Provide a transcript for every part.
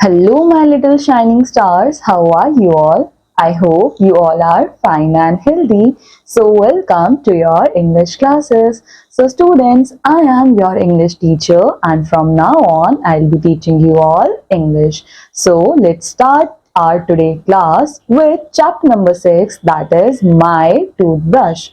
Hello, my little shining stars. How are you all? I hope you all are fine and healthy. So, welcome to your English classes. So, students, I am your English teacher, and from now on, I'll be teaching you all English. So, let's start our today class with chapter number 6, that is My Toothbrush.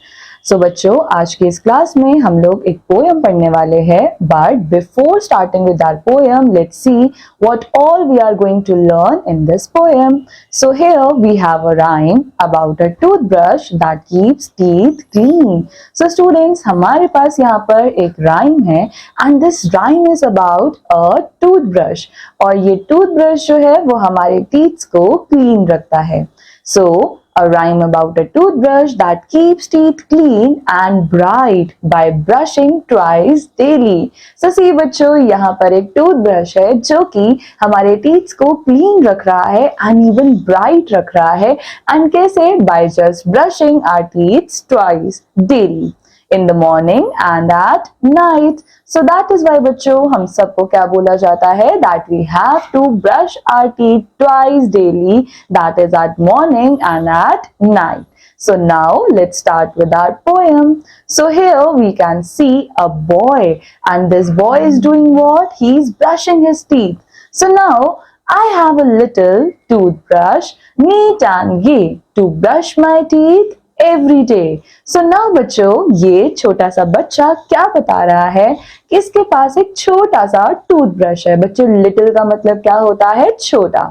सो बच्चों, आज की इस class में हम लोग एक poem पढ़ने वाले हैं, but before starting with our poem, let's see what all we are going to learn in this poem. So here we have a rhyme about a toothbrush that keeps teeth clean. So students, हमारे पास यहाँ पर एक rhyme है and this rhyme is about a toothbrush. और ये toothbrush जो है वो हमारे टीथ को क्लीन रखता है. So, a rhyme about a toothbrush that keeps teeth clean and bright by brushing twice daily. So, see बच्चों, यहाँ पर एक टूथब्रश है जो कि हमारे टीथ को क्लीन रख रहा है and even bright रख रहा है. And कैसे? By just brushing our teeth twice daily. In the morning and at night. So that is why बच्चों हम सबको क्या बोला जाता है, that we have to brush our teeth twice daily, that is at morning and at night. So now let's start with our poem. So here we can see a boy, and this boy is doing what? He is brushing his teeth. So now I have a little toothbrush, neat and gay, to brush my teeth every day. So now बच्चों, ये छोटा सा बच्चा क्या बता रहा है कि इसके पास एक छोटा सा टूथब्रश है. बच्चों, लिटिल का मतलब क्या होता है? छोटा.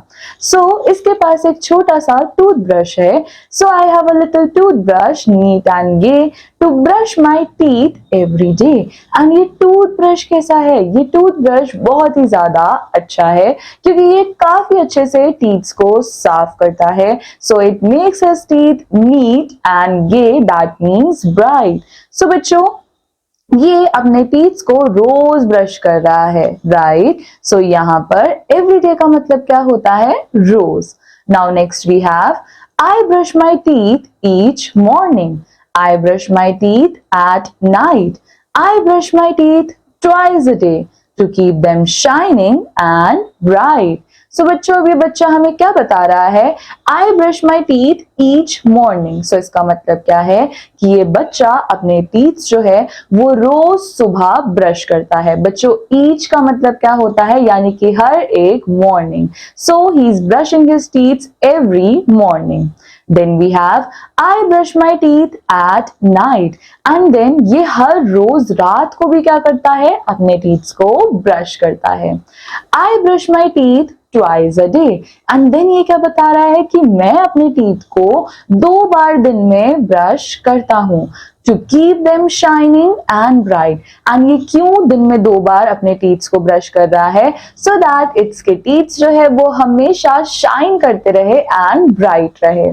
सो इसके पास एक छोटा सा टूथब्रश है. So I have a little toothbrush, neat and gay, to brush my teeth every day. And ये टूथब्रश कैसा है? ये टूथब्रश बहुत ही ज्यादा अच्छा है क्योंकि ये काफी अच्छे से टीथ को साफ करता है. So it makes his teeth neat and gay, that means bright. So बच्चों, ये अपने टीथ को रोज ब्रश कर रहा है, राइट? सो यहाँ पर एवरीडे का मतलब क्या होता है? रोज. Now next we have I brush my teeth each morning. I brush my teeth at night. I brush my teeth twice a day to keep them shining and bright. So बच्चों, अभी बच्चा हमें क्या बता रहा है? I brush my teeth each morning. So इसका मतलब क्या है कि ये बच्चा अपने teeth जो है वो रोज सुबह ब्रश करता है. बच्चों, each का मतलब क्या होता है? यानी कि हर एक morning. So he is brushing his teeth every morning. Then we have I brush my teeth at night. And then ये हर रोज रात को भी क्या करता है? अपने टीथ को ब्रश करता है. I brush my teeth twice a day. And then ये क्या बता रहा है कि मैं अपने टीथ को 2 बार दिन में ब्रश करता हूँ. To keep them shining and bright. And ये क्यों दिन में 2 बार अपने टीथ को ब्रश कर रहा है? So that इसके टीथ जो है वो हमेशा शाइन करते रहे and bright रहे.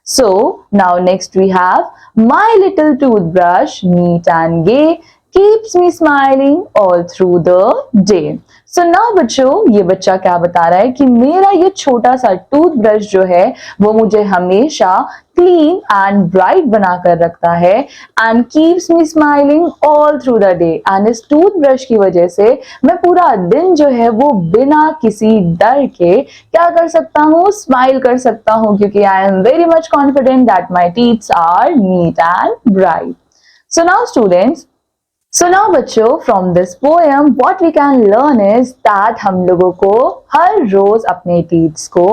So now next we have my little toothbrush, neat and gay, keeps me smiling all through the day. So now बच्चों, ये बच्चा क्या बता रहा है कि मेरा ये छोटा सा टूथब्रश जो है वो मुझे हमेशा क्लीन एंड ब्राइट बनाकर रखता है and keeps me smiling all through the day. And इस टूथब्रश की वजह से मैं पूरा दिन जो है वो बिना किसी डर के क्या कर सकता हूँ? स्माइल कर सकता हूँ, क्योंकि I am very much confident that my teeths are neat and bright. So now students, So now बच्चों, from this poem what we can learn is that हम लोगों को हर रोज अपने teeth को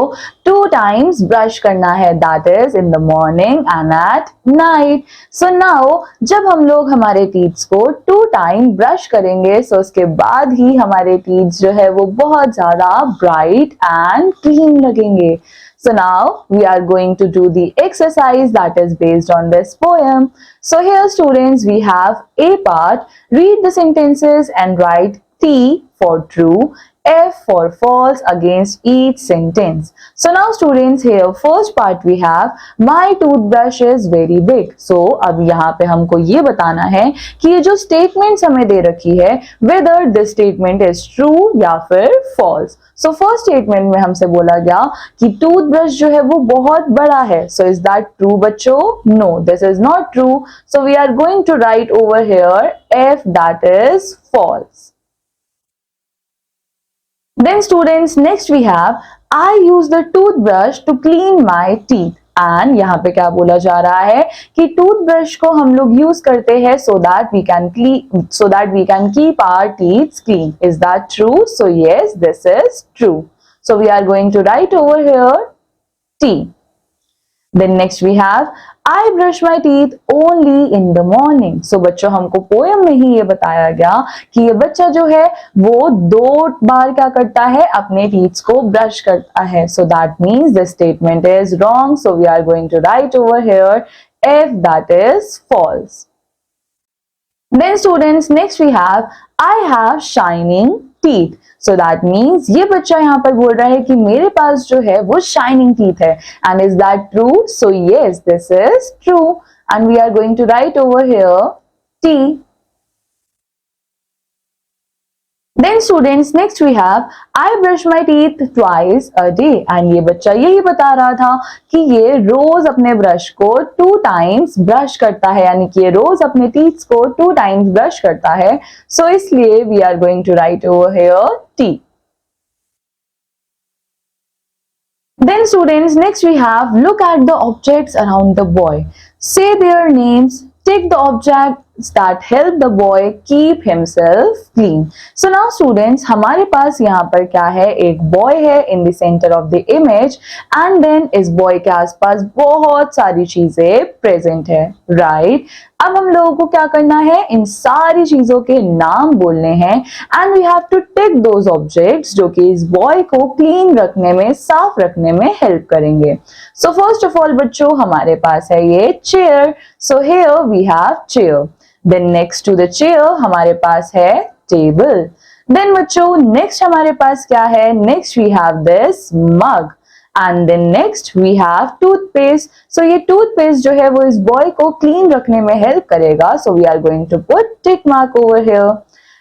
2 times brush करना है, that is in the morning and at night. So now जब हम लोग हमारे teeth को 2 time brush करेंगे, so उसके बाद ही हमारे teeth जो है वो बहुत ज्यादा bright and clean लगेंगे. So now we are going to do the exercise that is based on this poem. So here students, we have A part. Read the sentences and write T for true, F for false against each sentence. So now students, here first part we have my toothbrush is very big. So अब यहाँ पे हमको ये बताना है कि ये जो statements हमें दे रखी है, whether this statement is true या फिर false. So first statement में हमसे बोला गया कि toothbrush जो है वो बहुत बड़ा है. So is that true बच्चों? No, this is not true. So we are going to write over here F, that is false. Then students, next we have I use the toothbrush to clean my teeth. And यहाँ पे क्या बोला जा रहा है कि toothbrush को हम लोग यूज करते हैं so that we can keep our teeth clean. Is that true? So yes, this is true. So we are going to write over here T. Then next we have I brush my teeth only in the morning. So बच्चों, हमको poem में ही ये बताया गया कि ये बच्चा जो है वो 2 बार क्या करता है, अपने टीथ्स को ब्रश करता है. So that means this statement is wrong. So we are going to write over here if that is false. Then students, next we have I have shining teeth. So that means ये बच्चा यहाँ पर बोल रहा है कि मेरे पास जो है वो shining teeth है. And is that true? So yes, this is true. And we are going to write over here T. Then students, next we have I brush my teeth twice a day. And ये बच्चा यही बता रहा था कि ये रोज अपने brush को 2 times ब्रश करता है, यानी कि ये रोज अपने टीथ को 2 times ब्रश करता है. So इसलिए we are going to write over here T. Then students, next we have look at the objects around the boy. Say their names. Take the objects that help the boy keep himself clean. So now students, हमारे पास यहाँ पर क्या है, एक boy है in the center of the image and then इस boy के आसपास बहुत सारी चीजें present है, right? अब हम लोगों को क्या करना है, इन सारी चीजों के नाम बोलने हैं and we have to take those objects जो कि इस boy को clean रखने में, साफ रखने में help करेंगे. So first of all बच्चों, हमारे पास है ये chair. So here we have chair. Then next to the chair हमारे पास है table. Then बच्चों next हमारे पास क्या है, next we have this mug. And then next we have toothpaste. So ये toothpaste जो है वो इस boy को clean रखने में help करेगा. So we are going to put tick mark over here.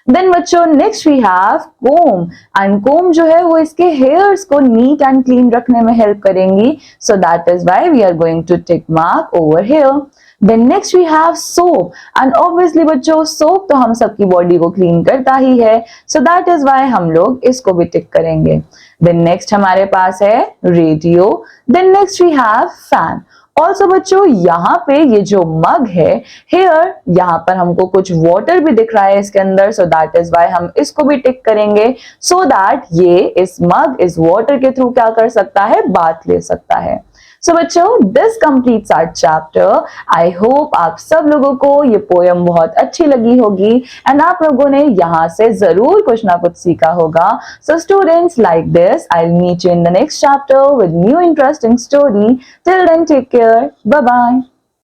Then बच्चों next we have comb. And comb जो है वो इसके hairs को neat and clean रखने में help करेंगी. So that is why we are going to tick mark over here. Then next we have soap. And obviously बच्चों soap तो हम सबकी बॉडी को क्लीन करता ही है. So that is why हम लोग इसको भी टिक करेंगे. Then next हमारे पास है radio. Then next we have fan. Also बच्चों यहाँ पे ये जो मग है here, यहाँ पर हमको कुछ वाटर भी दिख रहा है इसके अंदर. So that is why हम इसको भी टिक करेंगे so that ये इस मग इस वाटर के थ्रू क्या कर सकता है, बात ले सकता है. So बच्चों, this completes our chapter. I hope आप सब लोगों को ये पोयम बहुत अच्छी लगी होगी and आप लोगों ने यहाँ से जरूर कुछ ना कुछ सीखा होगा. So students, like this, I'll meet you in the next chapter with new interesting story. Till then, take care. Bye bye.